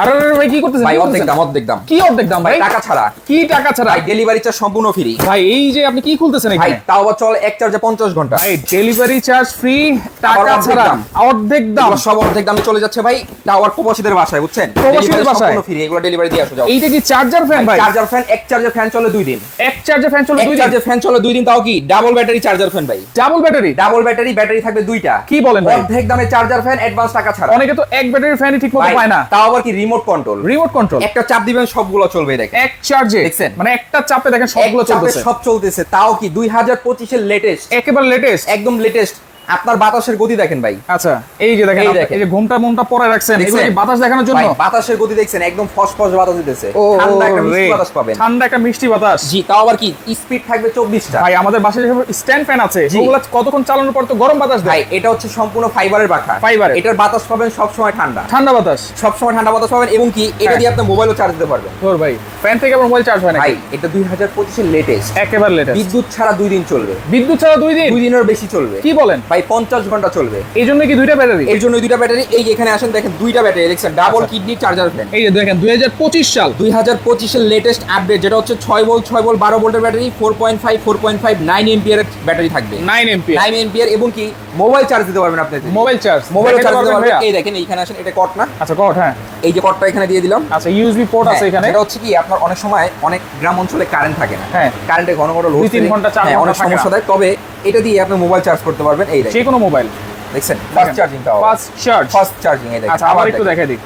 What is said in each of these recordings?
আরে ভাই কি করতেছেন? ভাই অর্ধেক দাম। কি অর্ধেক দাম ভাই? টাকা ছাড়া। কি টাকা ছাড়া? ভাই ডেলিভারি চার্জ সম্পূর্ণ ফ্রি। ভাই এই যে আপনি কি খুলতেছেন ভাই এখানে? তাও আবার চল এক চার্জে 50 ঘন্টা। ভাই ডেলিভারি চার্জ ফ্রি, টাকা আবার অর্ধেক ছাড়া দাম। অর্ধেক দাম। এগুলো সব অর্ধেক দামে চলে যাচ্ছে ভাই। টাওয়ার প্রবাসীদের বাসায়, বুঝছেন? প্রবাসীদের Delivery বাসায়? সম্পূর্ণ ফ্রি। এগুলো ডেলিভারি দিয়ে আসো যাও। এইটা কি চার্জার ফ্যান ভাই? চার্জার ফ্যান, এক চার্জার ফ্যান চলে 2 দিন। এক চার্জার ফ্যান চলে 2 এক দিন? চার্জার ফ্যান চলে 2 দিন, তাও কি ডাবল ব্যাটারি চার্জার ফ্যান ভাই। Double battery? ডাবল ব্যাটারি থাকবে 2টা। কি বলেন ভাই? অর্ধেক দামে চার্জার ফ্যান, অ্যাডভান্স টাকা ছাড়া। অনেকে তো এক ব্যাটারির ফ্যানই ঠিকমতো ভাই, পায় না। তাও আবার কি রিমোট কন্ট্রোল। Remote control. একটা চাপ দিবেন সবগুলো চলবে, দেখেন। এক চার্জে দেখছেন? মানে একটা চাপে দেখেন সবগুলো এক চাপে চলতেছে। সব চলতেছে, তাও কি 2025 এর লেটেস্ট, একেবারে লেটেস্ট। একদম লেটেস্ট। আপনার বাতাসের গতি দেখেন ভাই। আচ্ছা এই যে দেখেন, এই আপনি দেখেন। এই যে ঘুমটা পরে রাখছেন, দেখছেন? এগুলো কি বাতাস দেখানোর জন্য? ভাই বাতাসের গতি দেখছেন, একদম ফসফস বাতাস দিতেছে। ও ঠান্ডা একটা মিষ্টি রে, বাতাস পাবেন। ঠান্ডা একটা মিষ্টি বাতাস। জি, তাও আবার কি স্পিড থাকবে 24টা। ভাই আমাদের বাসায় যে স্ট্যান্ড ফ্যান আছে, জি। ওগুলো কতক্ষণ চালানোর পর তো গরম বাতাস ভাই দেয়। এটা হচ্ছে সম্পূর্ণ ফাইবারের পাখা। ফাইবারের। এটার বাতাস পাবেন সব সময় ঠান্ডা। ঠান্ডা বাতাস। সব সময় ঠান্ডা বাতাস পাবেন, এবং কি এটা হ্যাঁ। দিয়ে আপনি মোবাইলও চার্জ দিতে পারবেন। তোর ভাই ফ্যান থেকে আবার মোবাইল চার্জ হয় না ভাই এটা 2025 এর লেটেস্ট, একেবারে লেটেস্ট। বিদ্যুৎ ছাড়া 2 দিন চলবে। বিদ্যুৎ ছাড়া 2 দিন? 2 দিনের বেশি চলবে। কি বলেন? ভাই 50 ঘন্টা চলবে। এই জন্য কি দুইটা ব্যাটারি? এর জন্য 2টা ব্যাটারি। এই যে এখানে আসেন, দেখেন 2টা ব্যাটারি, দেখছেন ডাবল কিডনি চার্জার ফ্যান। এই যে দেখেন 2025 সাল, 2025 এর লেটেস্ট আপডেট, যেটা হচ্ছে 6 ভোল্ট 12 ভোল্টের ব্যাটারি, 4.5 9 এম্পিয়ার এর ব্যাটারি থাকবে। 9 এমপি 9 এম্পিয়ার, এবং কি মোবাইল চার্জ দিতে পারবেন আপনি। Mobile charge. মোবাইল চার্জ দিতে পারবেন। এই দেখেন এইখানে আসেন, এটা কট না? আচ্ছা কট, হ্যাঁ। এই যে কটটা এখানে দিয়ে দিলাম। আচ্ছা ইউএসবি পোর্ট আছে এখানে। এটা হচ্ছে কি আপনার অনেক সময় অনেক গ্রাম অঞ্চলে কারেন্ট থাকে না। হ্যাঁ। কারেন্টে ঘন ঘন লোড 2-3 ঘন্টা 4 ঘন্টা অনেক থাকে সমস্যা না। দেয়, তবে এটা দিয়ে আপনি মোবাইল চার্জ করতে পারবেন। এই যে দেখেন, কোনো মোবাইল। দেখছেন ফাস্ট চার্জিংটাও। Fast charge. Fast charging. এই দেখেন, আচ্ছা আবার একটু দেখাই দিই।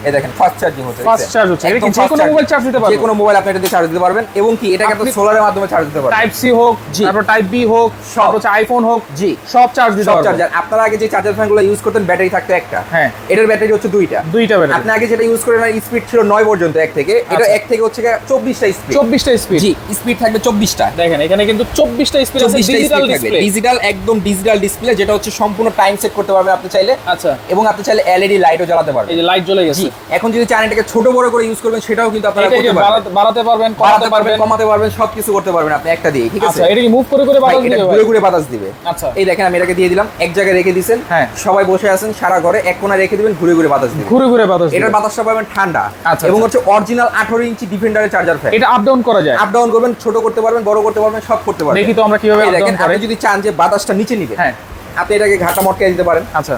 এই দেখেন ফাস্ট চার্জিং হচ্ছে। ফাস্ট চার্জ হচ্ছে। এটা কি যে কোনো মোবাইল চার্জ দিতে পারবে? যে কোনো মোবাইল আপনি এটা দিয়ে চার্জ দিতে পারবেন, এবং কি এটাকে আপনি সোলারের মাধ্যমে চার্জ দিতে পারবেন। টাইপ সি হোক, জি। তারপর টাইপ বি হোক, সব। তারপর হচ্ছে আইফোন হোক, জি, সব চার্জ দিতে সব পারবে। চার্জার। আপনারা আগে যে চার্জার ফ্যানগুলো ইউজ করতেন, ব্যাটারি থাকতো একটা। হ্যাঁ। এটার ব্যাটারি হচ্ছে 2টা। দুইটা ব্যাটারি। আপনি আগে যেটা ইউজ করেন, স্পিড ছিল 9 পর্যন্ত, 1 থেকে। এটা আচ্ছা। 1 থেকে হচ্ছে 24টা স্পিড। 24টা স্পিড। জি, স্পিড থাকবে 24টা। দেখেন এখানে কিন্তু 24টা স্পিড আছে, ডিজিটাল ডিসপ্লে। ডিজিটাল, একদম ডিজিটাল ডিসপ্লে, যেটা হচ্ছে সম্পূর্ণ টাইম সেট করতে পারবেন আপনি চাইলে। আচ্ছা এবং আপনি চাইলে এলইডি লাইটও জ্বালাতে পারবেন। এই যে লাইট জ্বলে গেছে। জি, এখন যদি চান এটাকে ছোট বড় করে ইউজ করবেন, সেটাও কিন্তু আপনারা এটা কি করতে পারবেন। বাড়াতে পারবেন, বাড়াতে কমাতে পারবেন, পারবেন। কমাতে পারবেন, সবকিছু করতে পারবেন আপনি একটা দিয়ে, ঠিক আছে? আচ্ছা এটা কি মুভ করে করে ভাই, বাতাস এটা দিবে ঘুরে ভাই? ঘুরে বাতাস দিবে। আচ্ছা। এই দেখেন, আমি এটাকে দিয়ে দিলাম, এক জায়গায় রেখে দিয়েছেন। হ্যাঁ। সবাই বসে আছেন সারা ঘরে, এক কোণা রেখে দিবেন, ঘুরে ঘুরে বাতাস দিবে। ঘুরে ঘুরে বাতাস দিবে। এটার বাতাসটা পাবেন ঠান্ডা। আচ্ছা, এবং আচ্ছা। হচ্ছে অরিজিনাল 18 ইঞ্চি ডিফেন্ডারের চার্জার ফ্যান। এটা আপ ডাউন করা যায়। আপ ডাউন করবেন, ছোট করতে পারবেন, বড় করতে পারবেন, সব করতে পারবেন। দেখি তো আমরা কিভাবে এই আপ দেখেন, ডাউন করে। আপনি যদি চান যে বাতাসটা নিচে নিবে, হ্যাঁ। আপনি এটাকে ঘাটা মটকে দিতে পারেন। আচ্ছা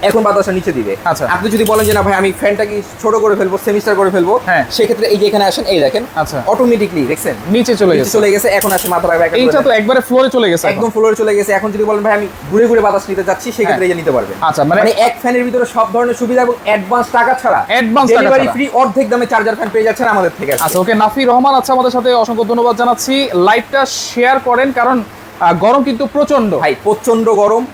এখন বাতাসটা নিচে দিবে। আচ্ছা। আপনি যদি বলেন যে না ভাই আমি ফ্যানটাকে ছোট করে ফেলবো, সেমিস্টার করে ফেলবো, হ্যাঁ। সেক্ষেত্রে এই যে এখানে আসেন, এই দেখেন আচ্ছা। অটোমেটিকলি, দেখছেন নিচে চলে নিচে গেছে। চলে গেছে। এখন আসে মাথা রাখবে, এইটা তো একবারে ফ্লোরে চলে গেছে একদম ফ্লোরে চলে গেছে। এখন যদি বলেন ভাই আমি ঘুরে ঘুরে বাতাস নিতে চাচ্ছি, সেক্ষেত্রে এই যে নিতে পারবেন। আচ্ছা, মানে মানে এক ফ্যানের ভিতরে সব ধরনের সুবিধা, এবং অ্যাডভান্স টাকা ছাড়া, Advance টাকা ডেলিভারি ছাড়া। ফ্রি, অর্ধেক দামে চার্জার ফ্যান পেয়ে যাচ্ছেন আমাদের থেকে। আচ্ছা ওকে, নাফি রহমান আছে আমাদের সাথে, অসংখ্য ধন্যবাদ জানাচ্ছি। লাইভটা শেয়ার করেন, কারণ গরম কিন্তু প্রচন্ড। ভাই প্রচন্ড গরম,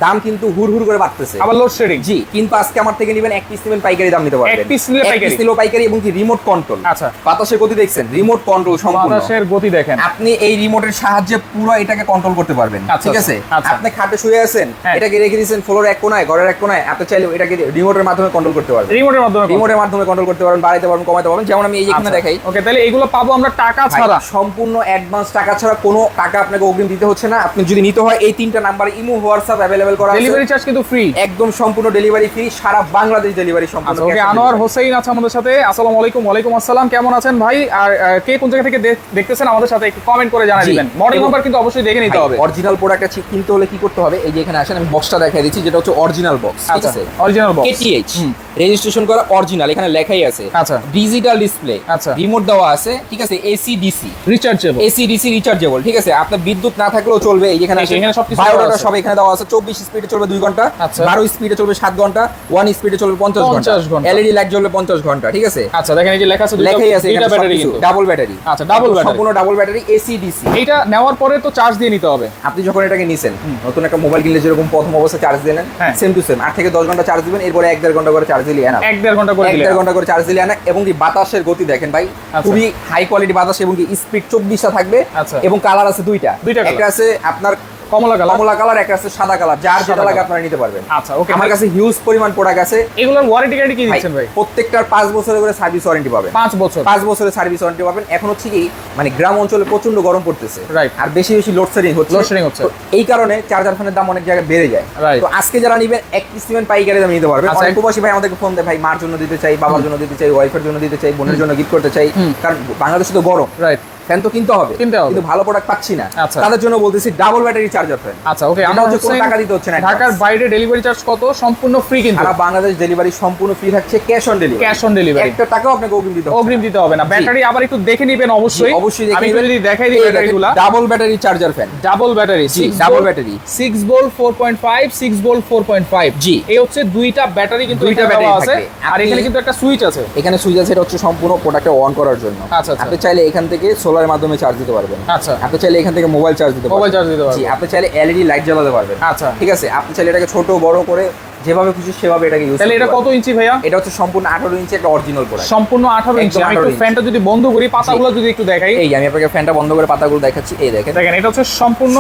দাম কিন্তু হুড় করে বাড়তেছে। আবার লোডশেডিং। জি, কিন্তু আজকে আমার থেকে নেবেন, এক পিস নেবেন পাইকারি দাম নিতে পারবেন। এক piece নিলে পাইকারি? নিলেও পাইকারি, এবং কি রিমোট কন্ট্রোল। আচ্ছা। বাতাসের গতি দেখছেন, রিমোট কন্ট্রোল সম্পূর্ণ। বাতাসের গতি দেখেন। আপনি এই রিমোটের সাহায্যে পুরো এটাকে কন্ট্রোল করতে পারবেন। আচ্ছা, ঠিক আছে? আচ্ছা। আপনি খাটে শুয়ে আছেন, হ্যাঁ। এটাকে রেখে দিয়েছেন ফ্লোরের এক কোণায়, ঘরের এক কোণায়, আপনি চাইলে এটাকে রিমোটের মাধ্যমে কন্ট্রোল করতে পারবেন। রিমোটের মাধ্যমে রিমোটের মাধ্যমে কন্ট্রোল করতে পারবেন, বাড়াইতে পারবেন, কমাতে পারবেন। যেমন আমি এই যে এখানে দেখাই। ওকে, তাহলে এগুলো পাবো আমরা টাকা ভাই, ছাড়া। সম্পূর্ণ অ্যাডভান্স টাকা ছাড়া, কোনো টাকা আপনাকে অগ্রিম দিতে হচ্ছে না। আপনি যদি নিতে হয়, এই 3টা নাম্বারে ইমো, হোয়াটসঅ্যাপ অ্যাভেলেবল করা আছে। ডেলিভারি চার্জ কিন্তু ফ্রি। একদম সম্পূর্ণ ডেলিভারি ফ্রি, সারা বাংলাদেশ ডেলিভারি সম্পূর্ণ। আচ্ছা ওকে, আনোয়ার হোসেন আছে আমাদের সাথে। আসসালামু আলাইকুম। ওয়ালাইকুম আসসালাম। কেমন আছেন ভাই? আর কে কোন জায়গা থেকে দেখতেছেন আমাদের সাথে একটু কমেন্ট করে জানিয়ে জি। দিবেন। মডেল নাম্বার কিন্তু অবশ্যই দেখে নিতে হবে। অরিজিনাল প্রোডাক্ট আছে, কিনতে হলে কি করতে হবে? এই যে এখানে আসেন, আমি বক্সটা দেখাই দিচ্ছি, যেটা হচ্ছে অরিজিনাল বক্স। ঠিক আচ্ছা, আছে? Original box. KTH রেজিস্ট্রেশন করা অরিজিনাল, এখানে লেখাই আছে। আচ্ছা। ডিজিটাল ডিসপ্লে, আচ্ছা। রিমোট দেওয়া আছে। ঠিক আছে? AC DC, rechargeable. AC DC rechargeable. ঠিক আছে? আপনার বিদ্যুৎ না থাকলেও চলবে। এই যেখানে এই এখানে সবকিছু বায়োডাটা দেওয়া আছে। সব এখানে দেওয়া আছে। 24 স্পিডে চলবে 2 ঘন্টা, আচ্ছা। 12 স্পিডে চলবে 7 ঘন্টা, 1 স্পিডে চলবে 50 ঘন্টা, 50 ঘন্টা। এলইডি লাইট জ্বলবে 50 ঘন্টা। ঠিক আছে? আচ্ছা দেখেন, এই যে লেখা আছে লেখাই আছে দুইটা ব্যাটারি কিন্তু। Double battery. আচ্ছা, ডাবল ব্যাটারি। সম্পূর্ণ ডাবল ব্যাটারি, এসি ডিসি। এইটা নেওয়ার পরে তো চার্জ দিয়ে নিতে হবে। আপনি যখন এটাকে নিছেন, নতুন একটা মোবাইল কিনলে যেরকম প্রথম অবস্থায় চার্জ দিলেন, হ্যাঁ। সেম টু সেম 8 থেকে 10 ঘন্টা চার্জ দিবেন, এরপরে 1-1.5 ঘন্টা করে চার্জ দিলে এনাফ। 1-1.5 ঘন্টা করে দিলে 1-1.5 ঘন্টা করে চার্জ দিলে এনাফ। এবং কি বাতাসের গতি দেখেন ভাই, আচ্ছা। খুবই হাই কোয়ালিটি বাতাস, এবং কি স্পিড 24টা থাকবে। আচ্ছা। এবং কালার আছে দুইটা। দুইটা colour। একটা আছে আপনার কমলা কালার। কমলা কালার, একটা আছে সাদা কালার, যার যেটা সাদা লাগে কালার। আপনারা নিতে পারবেন। আচ্ছা, ওকে। আমার কাছে হিউজ পরিমাণ প্রোডাক্ট আছে। এগুলোর ওয়ারেন্টি গ্যারান্টি কি দিচ্ছেন ভাই? প্রত্যেকটার 5 বছরের করে সার্ভিস ওয়ারেন্টি পাবেন। 5 বছর? 5 বছরের সার্ভিস ওয়ারেন্টি পাবেন। এখন হচ্ছে কি মানে গ্রাম অঞ্চলে প্রচন্ড গরম পড়তেছে, রাইট, আর বেশি বেশি লোডশেডিং হচ্ছে। হচ্ছে, তো এই কারণে চার্জার ফ্যানের দাম অনেক জায়গায় বেড়ে যায়। রাইট। তো আজকে যারা নিবেন এক পিস নিবেন পাইকারি দামে নিতে পারবেন। আচ্ছা, অনেক প্রবাসী ভাই আমাদেরকে ফোন দেয়, ভাই মার জন্য দিতে চাই, বাবার জন্য দিতে চাই, ওয়াইফের জন্য দিতে চাই, বোনের জন্য গিফট করতে চাই, কারণ বাংলাদেশে তো গরম, রাইট, ফ্যান তো কিনতে হবে, কিন্তু ভালো প্রোডাক্ট পাচ্ছি না। আচ্ছা। তাদের জন্য বলতেছি ডাবল ব্যাটারি চার্জার ফ্যান। আচ্ছা, ওকে। আমরা হচ্ছে কোনো টাকা দিতে হচ্ছে না। ঢাকার বাইরে ডেলিভারি চার্জ কত? সম্পূর্ণ ফ্রি কিন্তু। সারা বাংলাদেশ ডেলিভারি সম্পূর্ণ ফ্রি থাকছে, cash on delivery. Cash on delivery, একটা টাকাও আপনাকে অগ্রিম দিতে হবে না। ব্যাটারি আবার একটু দেখে নেবেন অবশ্যই। অবশ্যই আমি যদি দেখাই দিই ব্যাটারিগুলো। Double battery charger fan, double battery, জি ডাবল ব্যাটারি, 6 ভোল্ট 4.5, 6 ভোল্ট 4.5। জি, এই হচ্ছে দুইটা ব্যাটারি কিন্তু দুইটা ব্যাটারি আছে, আর এখানে কিন্তু একটা সুইচ আছে। এখানে সুইচ আছে, এটা হচ্ছে সম্পূর্ণ প্রোডাক্টটা অন করার জন্য। আচ্ছা, আপনি চাইলে এখান থেকে সোলারের মাধ্যমে চার্জ দিতে পারবেন। আচ্ছা, আপনি চাইলে এখান থেকে মোবাইল চার্জ দিতে পারবেন। জি, আপনি চাইলে এলইডি লাইট জ্বালাতে পারবেন। আচ্ছা, ঠিক আছে। আপনি চাইলে এটাকে ছোট বড় করে যেভাবে খুশি সেভাবে এটাকে ইউজ করতে পারবেন। তাহলে এটা কত ইঞ্চি ভাইয়া? এটা হচ্ছে সম্পূর্ণ 18 ইঞ্চি একটা অরিজিনাল প্রোডাক্ট। সম্পূর্ণ 18 ইঞ্চি। আমি একটু ফ্যানটা যদি বন্ধ করি, পাতাগুলো যদি একটু দেখাই। এই আমি আপনাকে ফ্যানটা বন্ধ করে পাতাগুলো দেখাচ্ছি। এই দেখেন, এটা হচ্ছে সম্পূর্ণ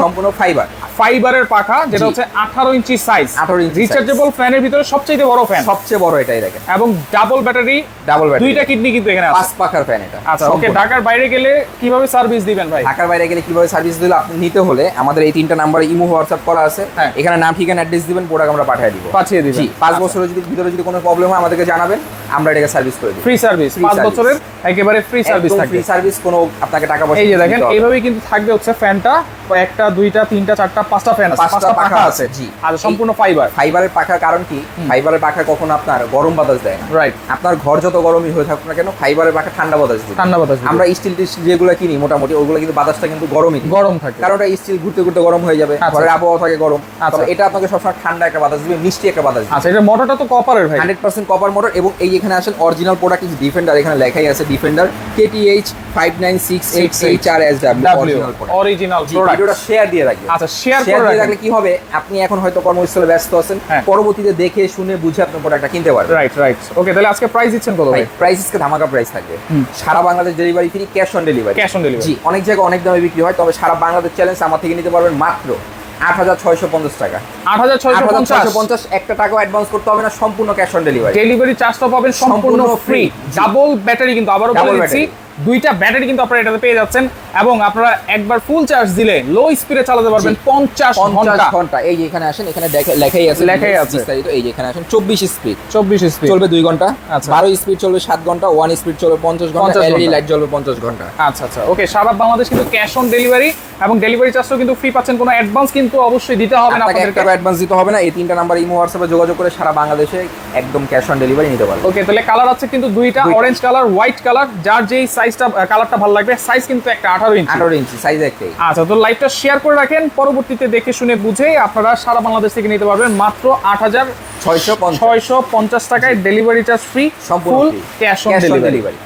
ফাইবারের পাখা, যেটা হচ্ছে 18 ইঞ্চি সাইজ। 18 ইঞ্চি রিচার্জেবল ফ্যানের ভিতরে সবচেয়ে বড় ফ্যান, সবচেয়ে বড় এটাই দেখেন। এবং ডাবল ব্যাটারি, দুইটা কিডনি কিন্তু এখানে আছে। 5 পাখার ফ্যান এটা। আচ্ছা, ওকে। ঢাকার বাইরে গেলে কিভাবে সার্ভিস দিবেন ভাই? ঢাকার বাইরে গেলে কিভাবে সার্ভিস দিলে আপনি নিতে হলে আমাদের এই 3টা নাম্বারে ইমো হোয়াটসঅ্যাপ করা আছে। এখানে নাম ঠিকানা অ্যাড্রেস দিবেন, প্রোডাক্ট আমরা পাঠিয়ে দিব। জি, 5 বছরের ভিতরে যদি কোনো প্রবলেম হয় আমাদেরকে জানাবেন, আমরা এটাকে সার্ভিস করে দিব। ফ্রি সার্ভিস, 5 বছরের একেবারে ফ্রি সার্ভিস থাকবে। ফ্রি সার্ভিস, কোনো আপনাকে টাকা পয়সা। এই যে দেখেন, এইভাবেই কিন্তু থাকবে হচ্ছে ফ্যানটা। একটা, দুইটা, তিনটা, চারটা, 5টা ফ্যান আছে, 5টা পাখা আছে। জি, আর সম্পূর্ণ ফাইবারের পাখার কারণ কি, ফাইবারের পাখা কখনো আপনার গরম বাতাস দেয় না। রাইট। আপনার ঘর যত গরমই হয়ে থাকুক না কেন, ফাইবারের পাখা ঠান্ডা বাতাস দেয়। আমরা স্টিল যেগুলো কিনি মোটামুটি ওগুলো কিন্তু বাতাসটা কিন্তু গরম থাকে, কারণ ওটা স্টিল ঘুরতে ঘুরতে গরম হয়ে যাবে, ঘরের আবহাওয়া থাকে গরম। তবে এটা আপনাকে সবসময় ঠান্ডা একটা বাতাস দিবে, মিষ্টি একটা বাতাস দিবে। আচ্ছা, এটা মোটরটা তো কপারের ভাই? 100% কপার মোটর। এবং এই এখানে আসেন অরিজিনাল প্রোডাক্ট ইজ ডিফেন্ডার, এখানে লেখাই আছে defender KTH 59688HW original product. ভিডিওটা শেয়ার দিয়ে রাখবেন। আচ্ছা, শেয়ার দিয়ে রাখলে কি হবে, আপনি এখন হয়তো কর্মস্থলে ব্যস্ত আছেন, পরবর্তীতে দেখে শুনে বুঝে আপনি প্রোডাক্টটা কিনতে পারবেন। রাইট। ওকে, তাহলে আজকে প্রাইস দিচ্ছেন কত ভাই? প্রাইস আজকে ধামাকা প্রাইস থাকবে। সারা Bangladesh delivery free, cash on delivery. জি, অনেক জায়গায় অনেক দামে বিক্রি হয়, তবে সারা বাংলাদেশ চ্যালেঞ্জ আমার থেকে নিতে পারবেন মাত্র 8650 টাকা। 8650, একটা টাকাও অ্যাডভান্স করতে হবে না, সম্পূর্ণ ক্যাশ অন ডেলিভারি। ডেলিভারি চার্জটা পাবেন সম্পূর্ণ ফ্রি। ডাবল ব্যাটারি কিন্তু, আবারও বলে দিচ্ছি, দুইটা ব্যাটারি কিন্তু আপনারা এটাতে পেয়ে যাচ্ছেন, এবং আপনারা একবার ফুল চার্জ দিলে লো স্পিডে চালাতে পারবেন 50 ঘন্টা। এই যে এখানে আসেন, এখানে লেখাই আছে বিস্তারিত। এই যে এখানে আসেন 24 স্পিড চলবে 2 ঘন্টা। 12 স্পিড চলবে 7 ঘন্টা, 1 স্পিড চলবে 50 ঘন্টা, এলইডি লাইট জ্বলবে 50 ঘন্টা। আচ্ছা, ওকে। সারা বাংলাদেশ কিন্তু ক্যাশ অন ডেলিভারি, এবং ডেলিভারি চার্জও কিন্তু ফ্রি পাচ্ছেন। কোনো অ্যাডভান্স কিন্তু অবশ্যই দিতে হবে না, আপনাদের টাকা অ্যাডভান্স দিতে হবে না। এই 3টা নাম্বার ইমো হোয়াটসঅ্যাপে যোগাযোগ করে সারা বাংলাদেশে একদম ক্যাশ অন ডেলিভারি নিতে পারবেন। ওকে, তাহলে কালার আছে কিন্তু দুইটা, অরেঞ্জ কালার, হোয়াইট কালার, যার যেই সাইজটা কালারটা ভালো লাগবে। সাইজ কিন্তু একটা 18 ইঞ্চি সাইজ একটাই। আচ্ছা, তো লাইভটা শেয়ার করে রাখেন, পরবর্তীতে দেখে শুনে বুঝে আপনারা সারা বাংলাদেশ থেকে নিতে পারবেন মাত্র 8650 টাকায়, delivery charge free, full cash on delivery.